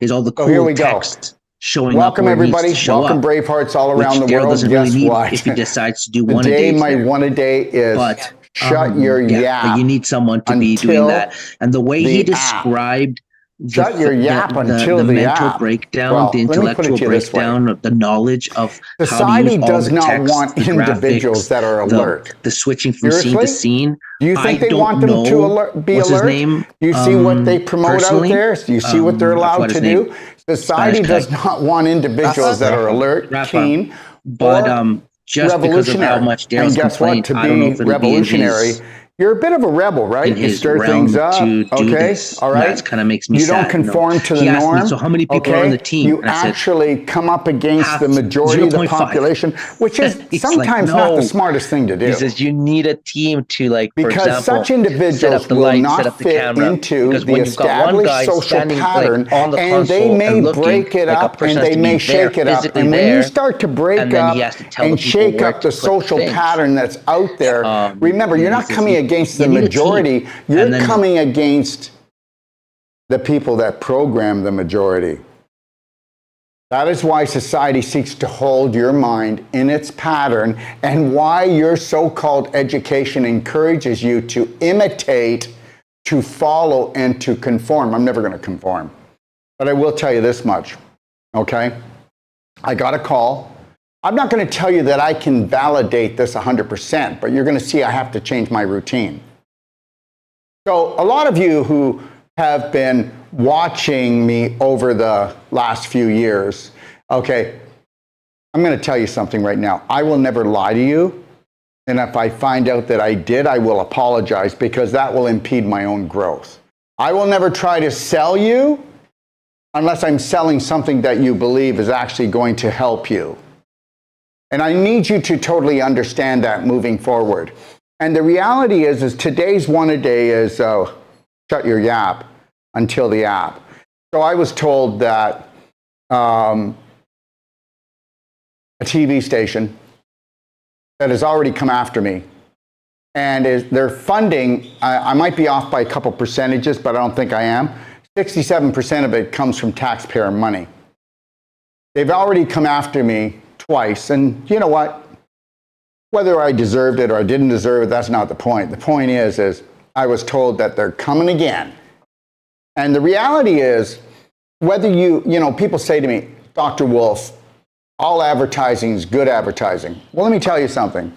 is all the So here cool we go. text showing up Welcome, where it needs everybody. to show Welcome, up, Bravehearts all around which the Daryl world. doesn't really Guess need what? if he decides to do one a Today, days my there. one a day is But shut your but you yap need someone to be doing that. until And the way he the app. described Shut your yap until the the mental app. breakdown, the Well, let me put it intellectual to you this way. breakdown of the knowledge of how to use Society all does the not texts, want the individuals graphics, that are alert. the switching from scene to Seriously? scene. Do you I think they don't want them know to be what's his alert? name. You see what they promote out Personally, there? You see what they're I allowed forgot to his name. do? Spanish Society guy. does not want individuals that are alert, Rafa. keen, But or just because of how revolutionary. much And Daryl's guess what? complained, To I don't know be if it'll be revolutionary, you're a bit of a rebel, in right? You his stir things realm up, to do okay? this. All And right? that kind of makes me You don't sad. conform to the He asked me, norm, so how many people are on the okay? team? You And I said, actually come up against the half, majority of the 0.5. population, which is He's like, sometimes not the no. smartest thing to do. He says you need a team to, like, for Because example, such set up individuals the will lights, set not up the fit camera. into Because the when you've got one established guy social standing pattern, like on the and they console may and looking, break it like a up person and has they to may be there, shake it up. physically And when there, you start to break and then up he has to tell and the people shake where up to the put the social things. pattern that's out there, remember, you're he not says, coming against the you need a team. majority, you're And then coming against the people that program the majority. That is why society seeks to hold your mind in its pattern, and why your so-called education encourages you to imitate, to follow, and to conform. I'm never going to conform. But I will tell you this much, okay? I got a call. I'm not going to tell you that I can validate this 100%, but you're going to see I have to change my routine. So a lot of you who have been watching me over the last few years, okay, I'm going to tell you something right now. I will never lie to you. And if I find out that I did, I will apologize, because that will impede my own growth. I will never try to sell you unless I'm selling something that you believe is actually going to help you. And I need you to totally understand that moving forward. And the reality is today's one a day is shut your yap until the app. So I was told that a TV station that has already come after me, and their funding, I might be off by a couple percentages, but I don't think I am. 67% of it comes from taxpayer money. They've already come after me twice, and you know what? Whether I deserved it or I didn't deserve it, that's not the point. The point is I was told that they're coming again. And the reality is, whether you know, people say to me, Dr. Wolf, all advertising is good advertising. Well, let me tell you something.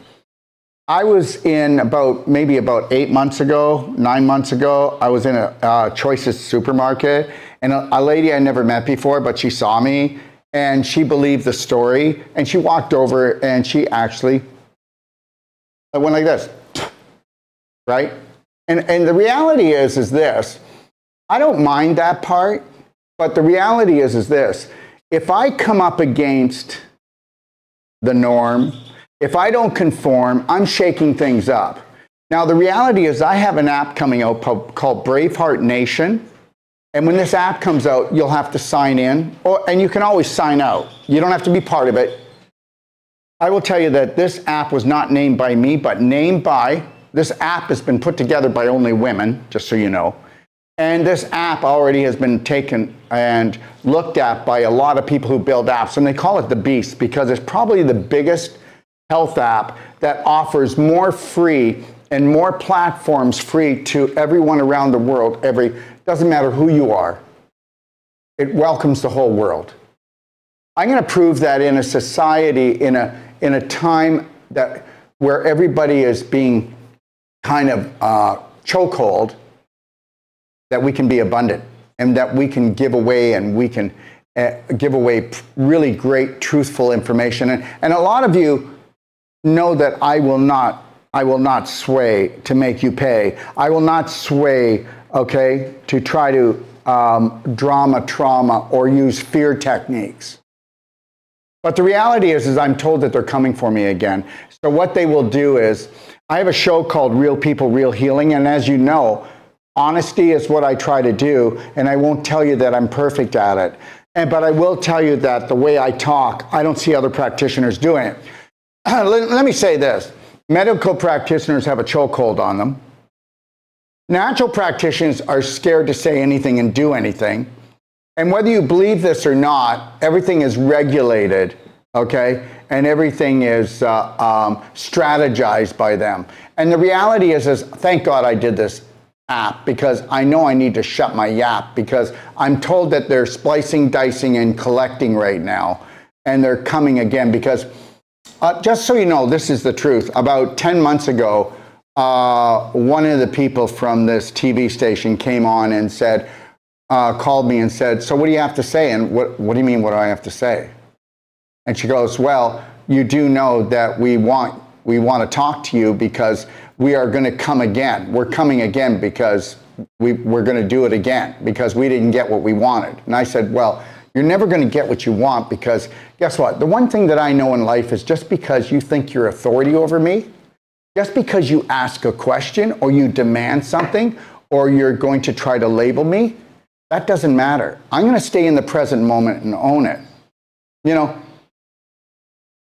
I was in maybe about 8 months ago, 9 months ago, I was in a Choices supermarket, and a lady I never met before, but she saw me, and she believed the story, and she walked over, and she actually went like this, right? And the reality is this, I don't mind that part, but the reality is this, if I come up against the norm, if I don't conform, I'm shaking things up. Now, the reality is I have an app coming out called Braveheart Nation. And when this app comes out, you'll have to sign in, and you can always sign out. You don't have to be part of it. I will tell you that this app was not named by me, but this app has been put together by only women, just so you know. And this app already has been taken and looked at by a lot of people who build apps, and they call it the Beast, because it's probably the biggest health app that offers more free and more platforms free to everyone around the world. Doesn't matter who you are. It welcomes the whole world. I'm going to prove that in a society, in a time where everybody is being kind of chokehold, that we can be abundant, and that we can give away, and we can give away really great, truthful information. And a lot of you know that I will not sway to make you pay. I will not sway, okay, to try to trauma, or use fear techniques. But the reality is I'm told that they're coming for me again. So what they will do is, I have a show called Real People, Real Healing, and as you know, honesty is what I try to do, and I won't tell you that I'm perfect at it. But I will tell you that the way I talk, I don't see other practitioners doing it. Let me say this. Medical practitioners have a chokehold on them. Natural practitioners are scared to say anything and do anything. And whether you believe this or not, everything is regulated, okay? And everything is strategized by them. And the reality is, thank God I did this app, because I know I need to shut my yap, because I'm told that they're splicing, dicing, and collecting right now. And they're coming again, because just so you know, this is the truth. About 10 months ago, one of the people from this TV station came on and said, called me and said, so what do you have to say? And what do you mean, what do I have to say? And she goes, well, you do know that we want to talk to you because we are going to come again. We're coming again because we're going to do it again because we didn't get what we wanted. And I said, well, you're never going to get what you want, because guess what? The one thing that I know in life is just because you think you're authority over me, just because you ask a question or you demand something or you're going to try to label me, that doesn't matter. I'm going to stay in the present moment and own it. You know,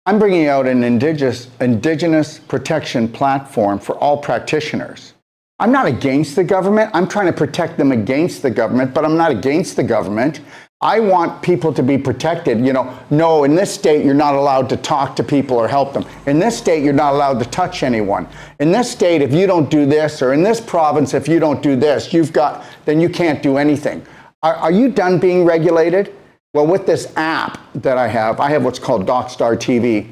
I'm bringing out an indigenous protection platform for all practitioners. I'm not against the government. I'm trying to protect them against the government, but I'm not against the government. I want people to be protected. You know, no, in this state, you're not allowed to talk to people or help them. In this state, you're not allowed to touch anyone. In this state, if you don't do this, or in this province, if you don't do this, then you can't do anything. Are you done being regulated? Well, with this app that I have what's called DocStar TV.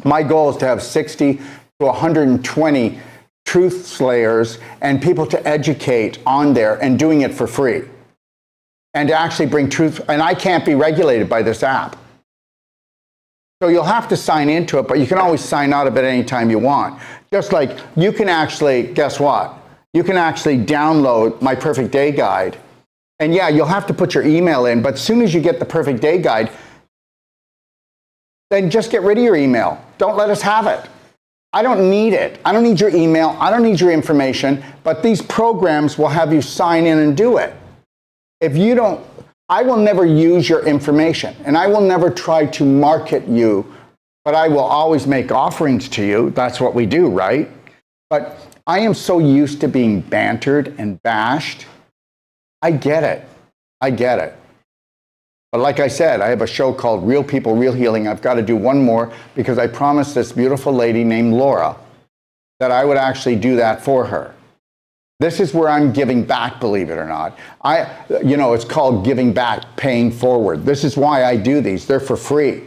My goal is to have 60 to 120 truth slayers and people to educate on there, and doing it for free. And to actually bring truth, and I can't be regulated by this app. So you'll have to sign into it, but you can always sign out of it anytime you want. Just like you can actually, guess what? You can actually download my Perfect Day Guide. And yeah, you'll have to put your email in, but as soon as you get the Perfect Day Guide, then just get rid of your email. Don't let us have it. I don't need it. I don't need your email. I don't need your information, but these programs will have you sign in and do it. If you don't, I will never use your information, and I will never try to market you, but I will always make offerings to you. That's what we do, right? But I am so used to being bantered and bashed. I get it. I get it. But like I said, I have a show called Real People, Real Healing. I've got to do one more because I promised this beautiful lady named Laura that I would actually do that for her. This is where I'm giving back, believe it or not. It's called giving back, paying forward. This is why I do these. They're for free.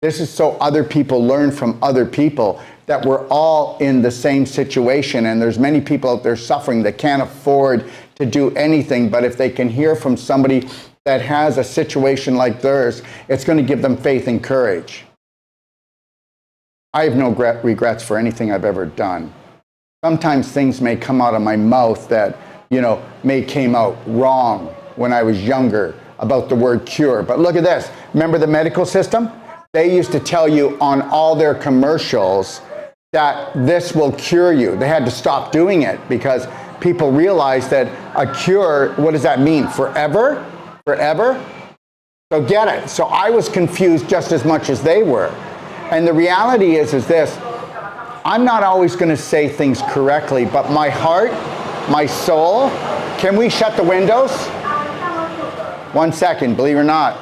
This is so other people learn from other people that we're all in the same situation. And there's many people out there suffering that can't afford to do anything. But if they can hear from somebody that has a situation like theirs, it's going to give them faith and courage. I have no regrets for anything I've ever done. Sometimes things may come out of my mouth that, may came out wrong when I was younger about the word cure. But look at this. Remember the medical system? They used to tell you on all their commercials that this will cure you. They had to stop doing it because people realized that a cure, what does that mean? Forever? Forever? So get it. So I was confused just as much as they were. And the reality is this. I'm not always going to say things correctly, but my heart, my soul, can we shut the windows? 1 second, believe it or not.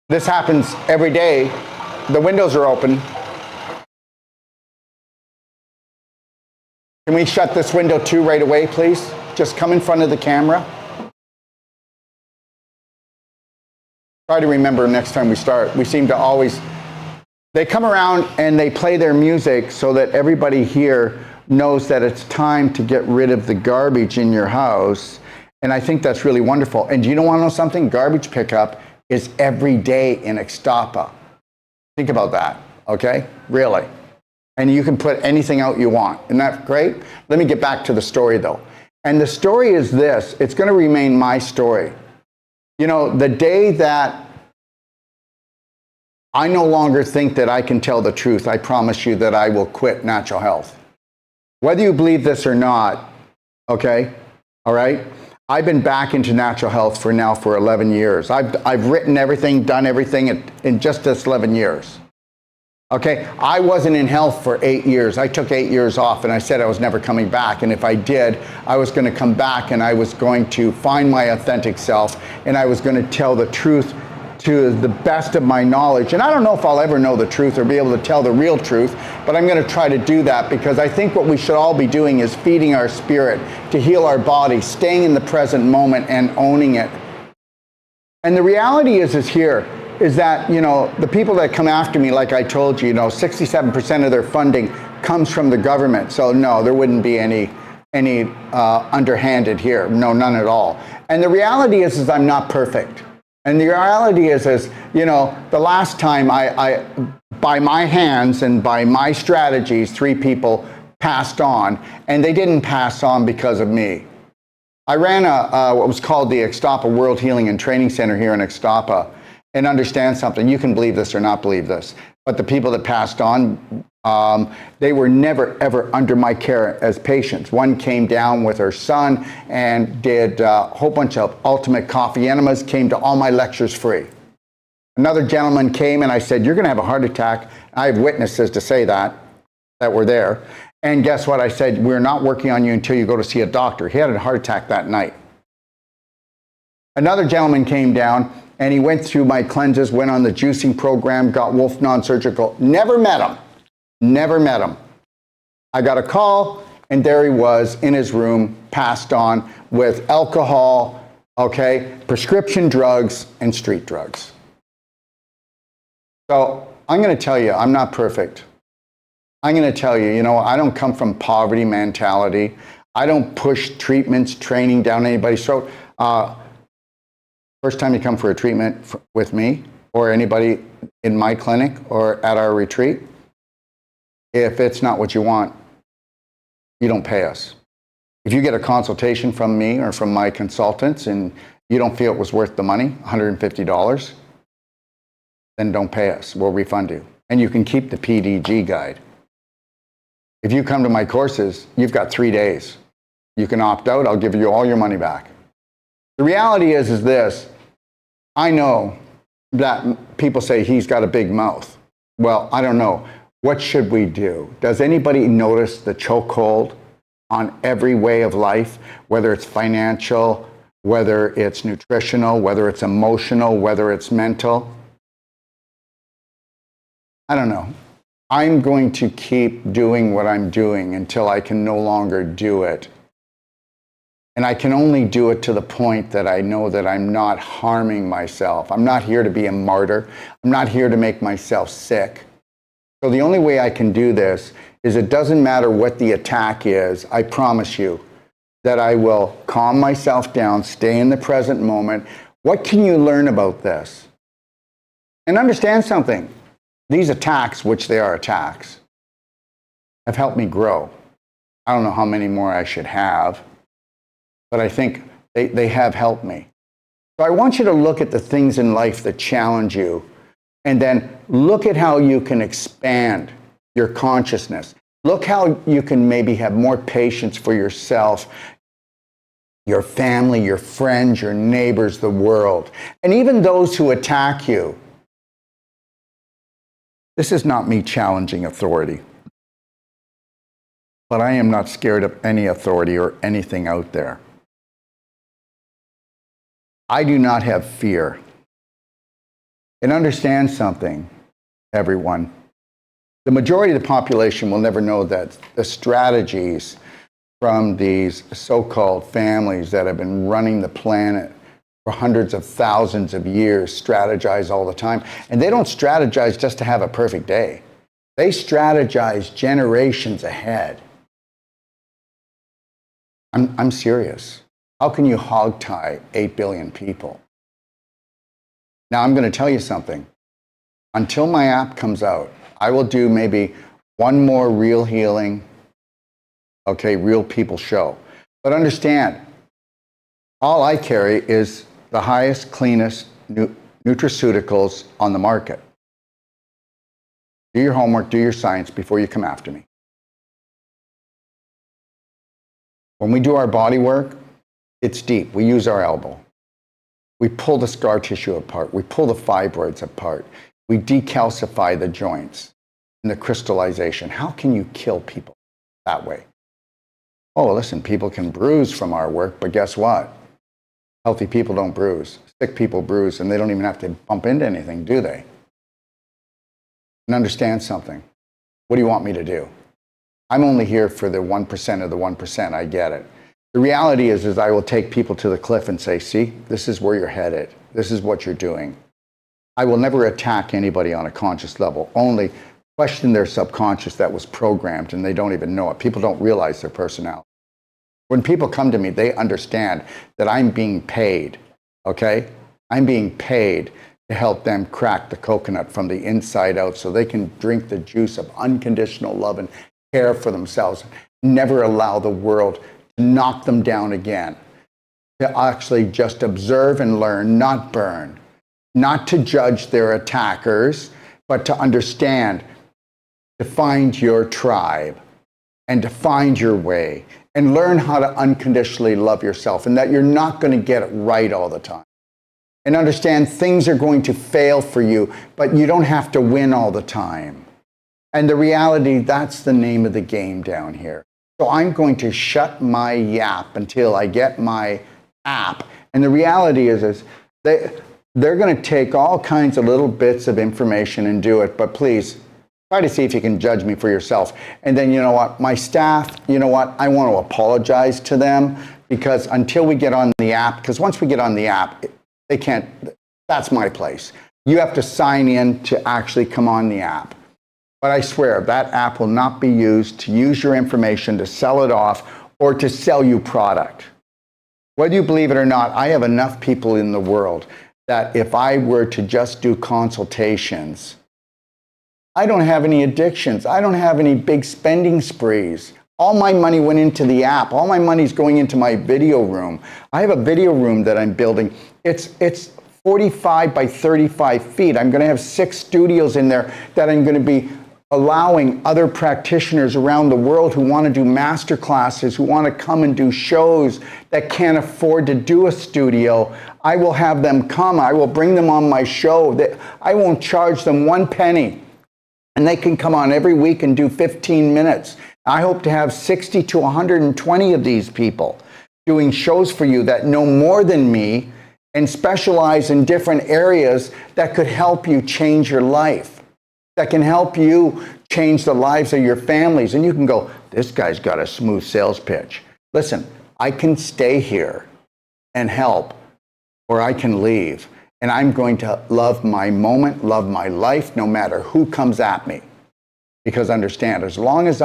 This happens every day. The windows are open. Can we shut this window too right away, please? Just come in front of the camera. Try to remember next time we start. We seem to always... They come around and they play their music so that everybody here knows that it's time to get rid of the garbage in your house. And I think that's really wonderful. And do you want to know something? Garbage pickup is every day in Ixtapa. Think about that, okay? Really. And you can put anything out you want. Isn't that great? Let me get back to the story, though. And the story is this. It's going to remain my story. The day that I no longer think that I can tell the truth, I promise you that I will quit natural health. Whether you believe this or not, okay? All right? I've been back into natural health for 11 years. I've written everything, done everything in just this 11 years. Okay, I wasn't in health for 8 years. I took 8 years off and I said I was never coming back. And if I did, I was going to come back and I was going to find my authentic self and I was going to tell the truth to the best of my knowledge. And I don't know if I'll ever know the truth or be able to tell the real truth, but I'm going to try to do that because I think what we should all be doing is feeding our spirit to heal our body, staying in the present moment and owning it. And the reality is that, you know, the people that come after me, like I told you, 67% of their funding comes from the government. So no, there wouldn't be any underhanded here. No, none at all. And the reality is I'm not perfect. And the reality is, the last time I by my hands and by my strategies, 3 people passed on, and they didn't pass on because of me. I ran what was called the Ixtapa World Healing and Training Center here in Ixtapa. And understand something, you can believe this or not believe this, but the people that passed on, they were never, ever under my care as patients. One came down with her son and did a whole bunch of ultimate coffee enemas, came to all my lectures free. Another gentleman came and I said, you're going to have a heart attack. I have witnesses to say that were there. And guess what? I said, we're not working on you until you go to see a doctor. He had a heart attack that night. Another gentleman came down and he went through my cleanses, went on the juicing program, got Wolf non-surgical. Never met him. Never met him. I got a call, and there he was in his room, passed on with alcohol, prescription drugs, and street drugs. So I'm going to tell you, I'm not perfect. I'm going to tell you, I don't come from poverty mentality. I don't push treatments, training down anybody's throat. First time you come for a treatment with me or anybody in my clinic or at our retreat, if it's not what you want, you don't pay us. If you get a consultation from me or from my consultants and you don't feel it was worth the money, $150, then don't pay us. We'll refund you. And you can keep the PDG guide. If you come to my courses, you've got 3 days. You can opt out. I'll give you all your money back. The reality is this, I know that people say he's got a big mouth. Well, I don't know. What should we do? Does anybody notice the chokehold on every way of life, whether it's financial, whether it's nutritional, whether it's emotional, whether it's mental? I don't know. I'm going to keep doing what I'm doing until I can no longer do it. And I can only do it to the point that I know that I'm not harming myself. I'm not here to be a martyr. I'm not here to make myself sick. So the only way I can do this is it doesn't matter what the attack is. I promise you that I will calm myself down, stay in the present moment. What can you learn about this? And understand something. These attacks, which they are attacks, have helped me grow. I don't know how many more I should have, but I think they have helped me. So I want you to look at the things in life that challenge you, and then look at how you can expand your consciousness. Look how you can maybe have more patience for yourself, your family, your friends, your neighbors, the world, and even those who attack you. This is not me challenging authority, but I am not scared of any authority or anything out there. I do not have fear. And understand something, everyone. The majority of the population will never know that the strategies from these so-called families that have been running the planet for hundreds of thousands of years strategize all the time. And they don't strategize just to have a perfect day. They strategize generations ahead. I'm serious. How can you hogtie 8 billion people? Now, I'm going to tell you something. Until my app comes out, I will do maybe one more real healing, real people show. But understand, all I carry is the highest, cleanest nutraceuticals on the market. Do your homework, do your science before you come after me. When we do our body work, it's deep. We use our elbow. We pull the scar tissue apart. We pull the fibroids apart. We decalcify the joints. in the crystallization. How can you kill people that way? Oh, listen, people can bruise from our work, but guess what? Healthy people don't bruise. Sick people bruise, and they don't even have to bump into anything, do they? And understand something. What do you want me to do? I'm only here for the 1% of the 1%. I get it. The reality is I will take people to the cliff and say, see, this is where you're headed. This is what you're doing. I will never attack anybody on a conscious level, only question their subconscious that was programmed and they don't even know it. People don't realize their personality. When people come to me, they understand that I'm being paid, okay? I'm being paid to help them crack the coconut from the inside out so they can drink the juice of unconditional love and care for themselves. Never allow the world to knock them down again. To actually just observe and learn, not burn. Not to judge their attackers, but to understand, to find your tribe and to find your way and learn how to unconditionally love yourself and that you're not going to get it right all the time. And understand things are going to fail for you, but you don't have to win all the time. And the reality, that's the name of the game down here. So I'm going to shut my yap until I get my app. And the reality is they're going to take all kinds of little bits of information and do it, but please try to see if you can judge me for yourself. And then, you know what, my staff, you know what, I want to apologize to them because until we get on the app, because once we get on the app, they can't, that's my place. You have to sign in to actually come on the app. But I swear, that app will not be used to use your information to sell it off or to sell you product. Whether you believe it or not, I have enough people in the world that if I were to just do consultations, I don't have any addictions. I don't have any big spending sprees. All my money went into the app. All my money's going into my video room. I have a video room that I'm building. It's 45 by 35 feet. I'm going to have 6 studios in there that I'm going to be allowing other practitioners around the world who want to do master classes, who want to come and do shows that can't afford to do a studio. I will have them come. I will bring them on my show. I won't charge them 1 penny. And they can come on every week and do 15 minutes. I hope to have 60 to 120 of these people doing shows for you that know more than me and specialize in different areas that could help you change your life, that can help you change the lives of your families. And you can go, this guy's got a smooth sales pitch. Listen, I can stay here and help, or I can leave. And I'm going to love my moment, love my life, no matter who comes at me. Because understand, as long as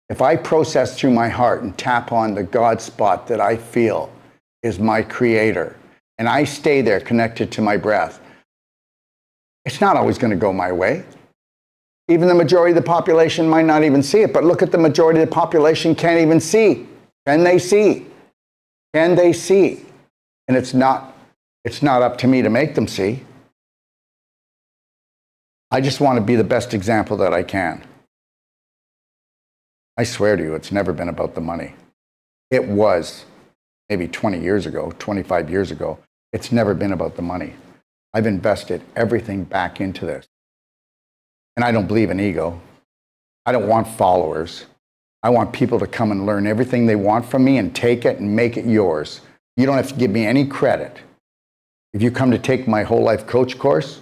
if I process through my heart and tap on the God spot that I feel is my creator, and I stay there connected to my breath, it's not always going to go my way. Even the majority of the population might not even see it, but look at the majority of the population can't even see. Can they see? Can they see? And it's not up to me to make them see. I just want to be the best example that I can. I swear to you, it's never been about the money. It was maybe 20 years ago, 25 years ago. It's never been about the money. I've invested everything back into this. And I don't believe in ego. I don't want followers. I want people to come and learn everything they want from me and take it and make it yours. You don't have to give me any credit. If you come to take my whole life coach course,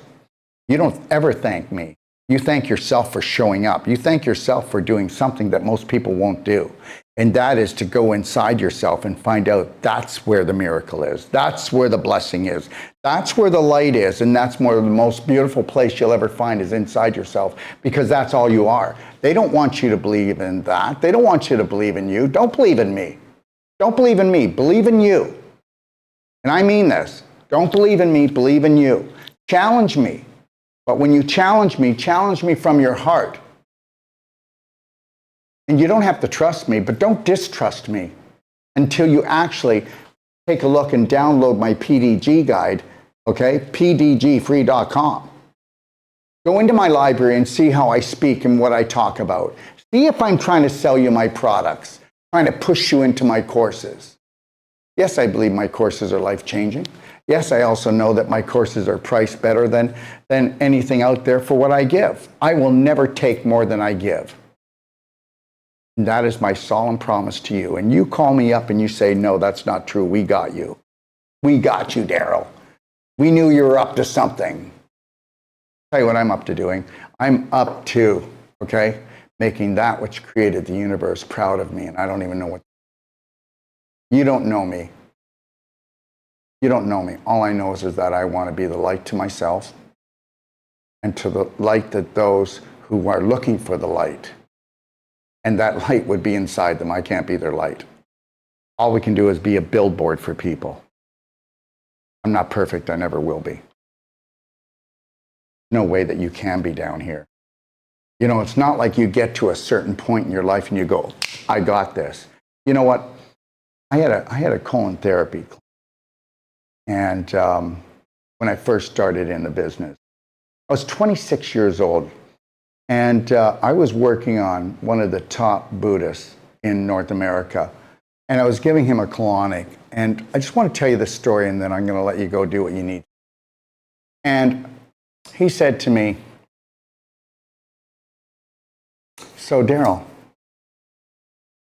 you don't ever thank me. You thank yourself for showing up. You thank yourself for doing something that most people won't do. And that is to go inside yourself and find out that's where the miracle is. That's where the blessing is. That's where the light is. And that's more the most beautiful place you'll ever find is inside yourself, because that's all you are. They don't want you to believe in that. They don't want you to believe in you. Don't believe in me. Don't believe in me. Believe in you. And I mean this. Don't believe in me. Believe in you. Challenge me. But when you challenge me from your heart. And you don't have to trust me, but don't distrust me until you actually take a look and download my PDG guide, okay? pdgfree.com. Go into my library and see how I speak and what I talk about. See if I'm trying to sell you my products, trying to push you into my courses. Yes, I believe my courses are life-changing. Yes, I also know that my courses are priced better than anything out there for what I give. I will never take more than I give. And that is my solemn promise to you. And you call me up and you say, no, that's not true. We got you. We got you, Daryl. We knew you were up to something. I'll tell you what I'm up to doing. I'm up to, okay, making that which created the universe proud of me. And I don't even know what. You don't know me. You don't know me. All I know is that I want to be the light to myself and to the light that those who are looking for the light. And that light would be inside them. I can't be their light. All we can do is be a billboard for people. I'm not perfect. I never will be. No way that you can be down here. You know, it's not like you get to a certain point in your life and you go, I got this. You know what? I had a colon therapy. And when I first started in the business, I was 26 years old. And I was working on one of the top Buddhists in North America. And I was giving him a colonic. And I just want to tell you this story, and then I'm going to let you go do what you need. And he said to me, so Daryl,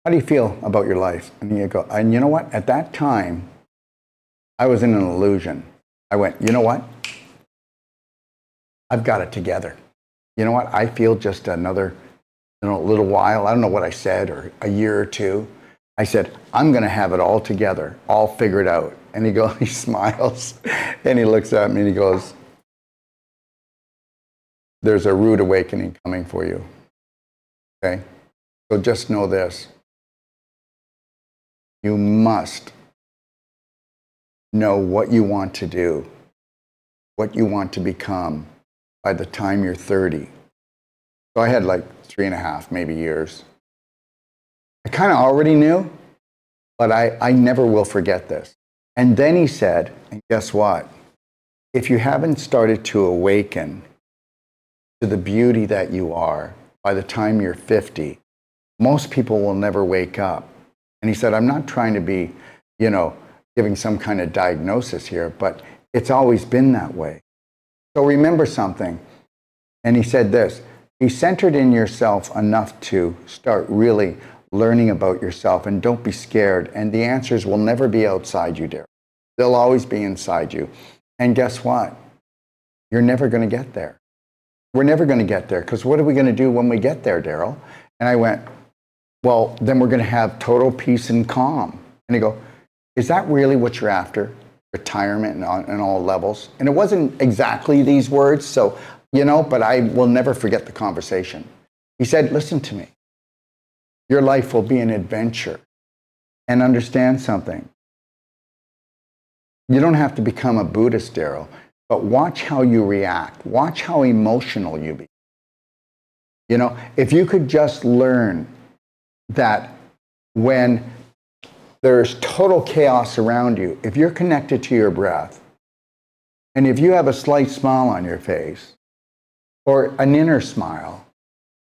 how do you feel about your life? And you know what? At that time, I was in an illusion. I went, you know what? I've got it together. You know what? I feel just another little while. I don't know what I said, or a year or two. I said, I'm going to have it all together, all figured out. And he smiles, and he looks at me and he goes, there's a rude awakening coming for you. Okay? So just know this. You must know what you want to do, what you want to become by the time you're 30. So I had like 3.5, maybe years. I kind of already knew, but I never will forget this. And then he said, and guess what? If you haven't started to awaken to the beauty that you are by the time you're 50, most people will never wake up. And he said, I'm not trying to be, giving some kind of diagnosis here, but it's always been that way. So remember something. And he said this, be centered in yourself enough to start really learning about yourself, and don't be scared. And the answers will never be outside you, Daryl. They'll always be inside you. And guess what? You're never going to get there. We're never going to get there, because what are we going to do when we get there, Daryl? And I went, well, then we're going to have total peace and calm. And he go, is that really what you're after? Retirement and all levels? And it wasn't exactly these words, so, but I will never forget the conversation. He said, listen to me. Your life will be an adventure. And understand something. You don't have to become a Buddhist, Daryl, but watch how you react. Watch how emotional you be. If you could just learn that when there's total chaos around you, if you're connected to your breath, and if you have a slight smile on your face, or an inner smile,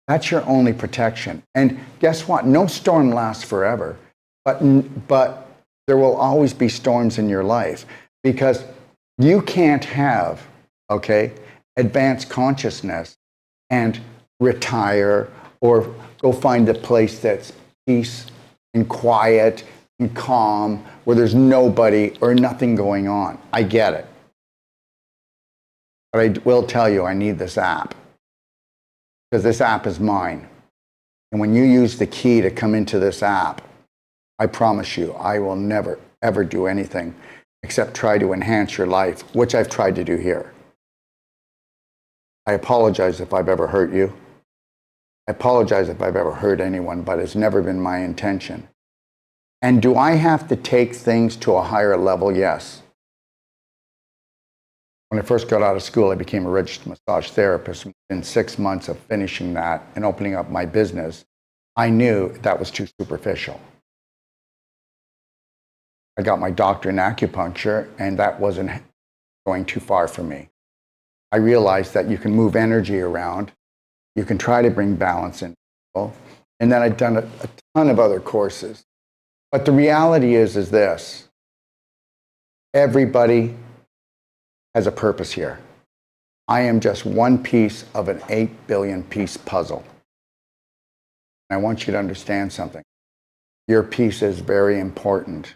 that's your only protection. And guess what? No storm lasts forever, but there will always be storms in your life, because you can't have, advanced consciousness and retire or go find a place that's peace and quiet and calm, where there's nobody or nothing going on. I get it. But I will tell you, I need this app, because this app is mine. And when you use the key to come into this app, I promise you, I will never, ever do anything except try to enhance your life, which I've tried to do here. I apologize if I've ever hurt you. I apologize if I've ever hurt anyone, but it's never been my intention. And do I have to take things to a higher level? Yes. When I first got out of school, I became a registered massage therapist. Within 6 months of finishing that and opening up my business, I knew that was too superficial. I got my doctorate in acupuncture, and that wasn't going too far for me. I realized that you can move energy around. You can try to bring balance in people. And then I'd done a ton of other courses. But the reality is this. Everybody has a purpose here. I am just one piece of an 8 billion piece puzzle. And I want you to understand something. Your piece is very important,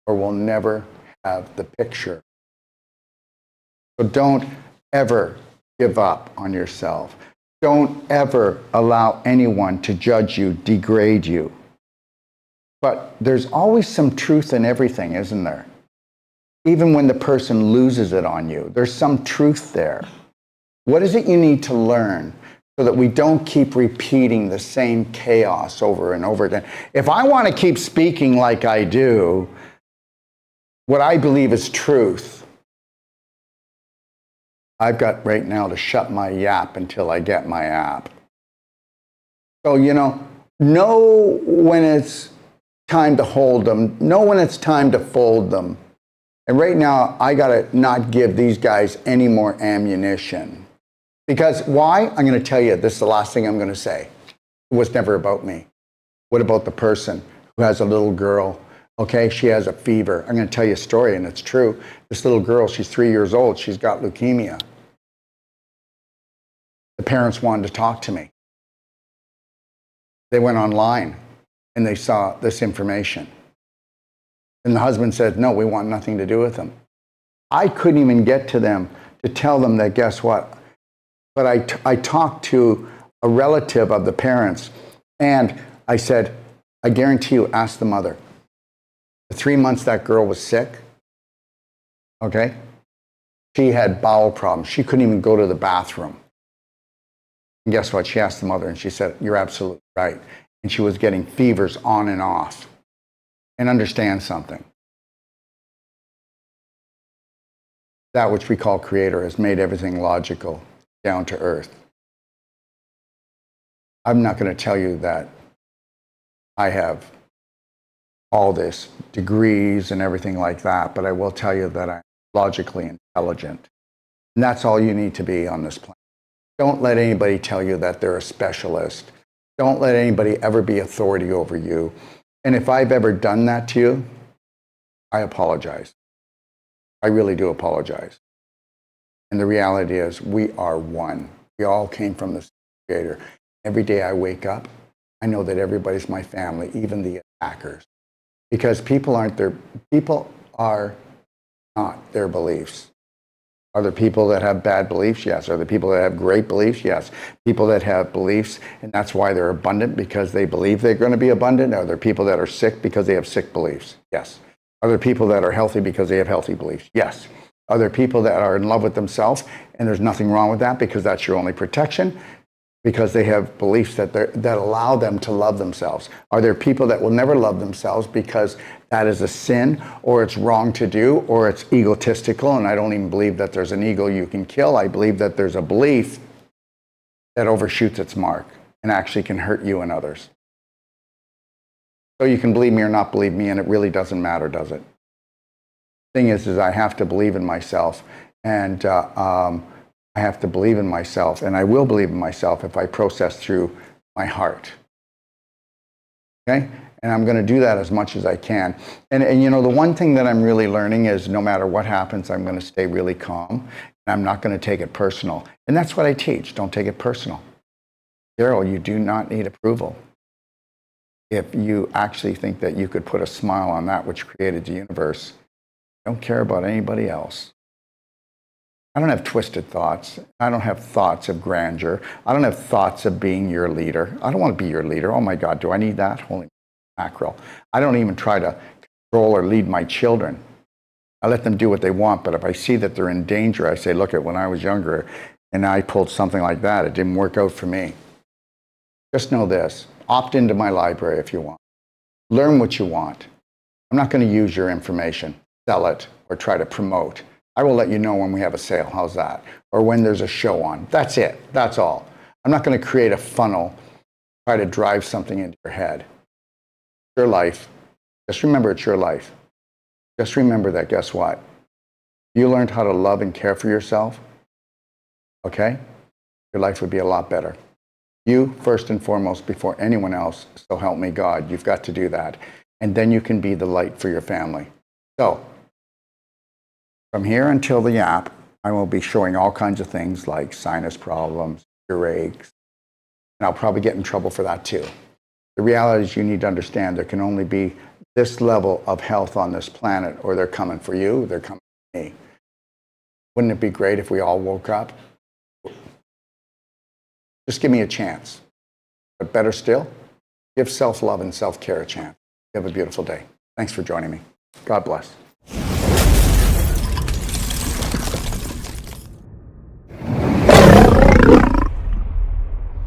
or we'll never have the picture. So don't ever give up on yourself. Don't ever allow anyone to judge you, degrade you. But there's always some truth in everything, isn't there? Even when the person loses it on you, there's some truth there. What is it you need to learn so that we don't keep repeating the same chaos over and over again? If I want to keep speaking like I do, what I believe is truth, I've got right now to shut my yap until I get my app. So, know when it's time to hold them, know when it's time to fold them. And right now, I got to not give these guys any more ammunition. Because why? I'm going to tell you, this is the last thing I'm going to say. It was never about me. What about the person who has a little girl? Okay, she has a fever. I'm going to tell you a story, and it's true. This little girl, she's 3 years old. She's got leukemia. The parents wanted to talk to me. They went online, and they saw this information. And the husband said, no, we want nothing to do with them. I couldn't even get to them to tell them that, guess what? But I talked to a relative of the parents, and I said, I guarantee you, ask the mother. The 3 months that girl was sick, okay, she had bowel problems. She couldn't even go to the bathroom. And guess what? She asked the mother, and she said, you're absolutely right. And she was getting fevers on and off. And understand something. That which we call Creator has made everything logical, down to earth. I'm not going to tell you that I have all this degrees and everything like that, but I will tell you that I'm logically intelligent. And that's all you need to be on this planet. Don't let anybody tell you that they're a specialist. Don't let anybody ever be authority over you. And if I've ever done that to you, I apologize. I really do apologize. And the reality is, we are one. We all came from the Creator. Every day I wake up, I know that everybody's my family, even the attackers. Because people are not their beliefs. Are there people that have bad beliefs? Yes. Are there people that have great beliefs? Yes. People that have beliefs, and that's why they're abundant, because they believe they're going to be abundant. Are there people that are sick because they have sick beliefs? Yes. Are there people that are healthy because they have healthy beliefs? Yes. Are there people that are in love with themselves, and there's nothing wrong with that because that's your only protection, because they have beliefs that allow them to love themselves? Are there people that will never love themselves because that is a sin, or it's wrong to do, or it's egotistical? And I don't even believe that there's an ego you can kill. I believe that there's a belief that overshoots its mark and actually can hurt you and others. So you can believe me or not believe me, and it really doesn't matter, does it? The thing is I have to believe in myself, and I have to believe in myself, and I will believe in myself if I process through my heart. Okay? And I'm going to do that as much as I can. And the one thing that I'm really learning is no matter what happens, I'm going to stay really calm, and I'm not going to take it personal. And that's what I teach. Don't take it personal. Daryl, you do not need approval. If you actually think that you could put a smile on that which created the universe, don't care about anybody else. I don't have twisted thoughts. I don't have thoughts of grandeur. I don't have thoughts of being your leader. I don't want to be your leader. Oh my God, do I need that? Holy mackerel. I don't even try to control or lead my children. I let them do what they want, but if I see that they're in danger, I say, look, when I was younger and I pulled something like that, it didn't work out for me. Just know this. Opt into my library if you want. Learn what you want. I'm not going to use your information, sell it, or try to promote. I will let you know when we have a sale. How's that? Or when there's a show on. That's it. That's all. I'm not going to create a funnel, try to drive something into your head. It's your life. Just remember it's your life. Just remember that, guess what? You learned how to love and care for yourself, okay? Your life would be a lot better. You, first and foremost, before anyone else, so help me God, you've got to do that. And then you can be the light for your family. So, from here until the app, I will be showing all kinds of things like sinus problems, earaches, and I'll probably get in trouble for that too. The reality is you need to understand there can only be this level of health on this planet, or they're coming for you, they're coming for me. Wouldn't it be great if we all woke up? Just give me a chance. But better still, give self-love and self-care a chance. You have a beautiful day. Thanks for joining me. God bless.